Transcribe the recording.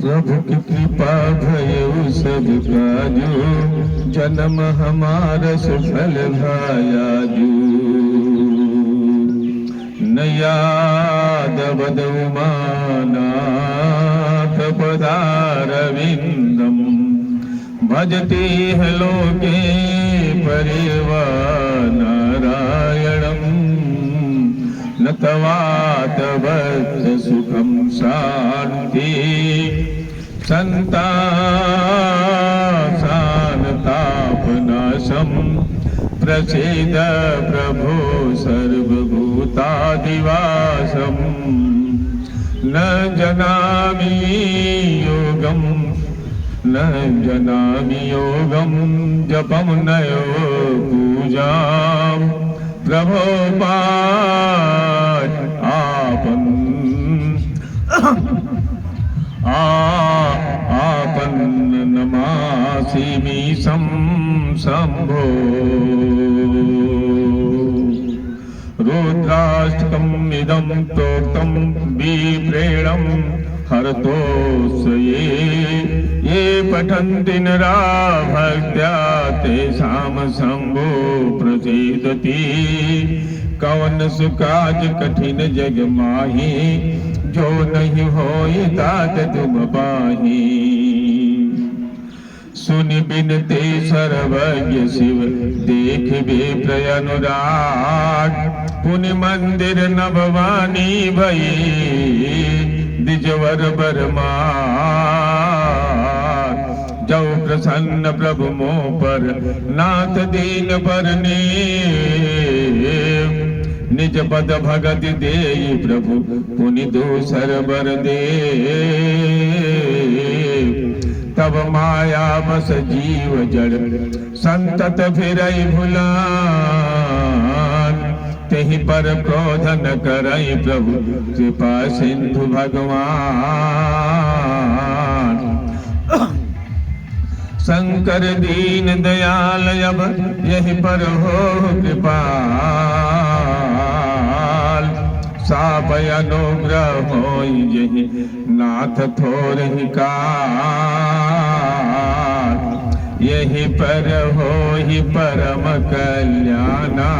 प्रभु की कृपा भयउ सब काजू, जन्म हमारा सफल भायाजू। न याद बदउ मानाथ पदारविंदम, भजती है लोके परिवार नारायणम। न तवात वत्स सुखम शांति, संतापनाशम। प्रसीद प्रभो सर्वभूतादिवासम। न जनामि योगम, न जनामि योगम, जपम नयो पूजाम। प्रभो पाद आपन आपन नमासिमि शंभो। रुद्राष्टकम् इदं प्रोक्तं विप्रेणं हरतोष ये पठन्ति नरा भक्त्या तेषां शंभो प्रसीदति। कवन सुकाज कठिन जग माही, जो नहीं होई तात तुम पाही। सुनि बिनते सर्वज्ञ शिव, देख विप्र अनुराग। पुनि मंदिर नभवानी भई, द्विजवर बरमार। जौ प्रसन्न प्रभु मोह पर, नाथ दीन बरने। निज पद भगत देई प्रभु, पुनि दूसर बर दे। तब माया बस जीव जड़, संतत फिरई भुलान। तेहि पर क्रोध न करई प्रभु, कृपा सिंधु भगवान। शंकर दीन दयाल अब, यही पर हो कृपाल। सापय अनुग्रह होई जहि, नाथ थोरहि काल। यही पर होहि परम कल्याणा।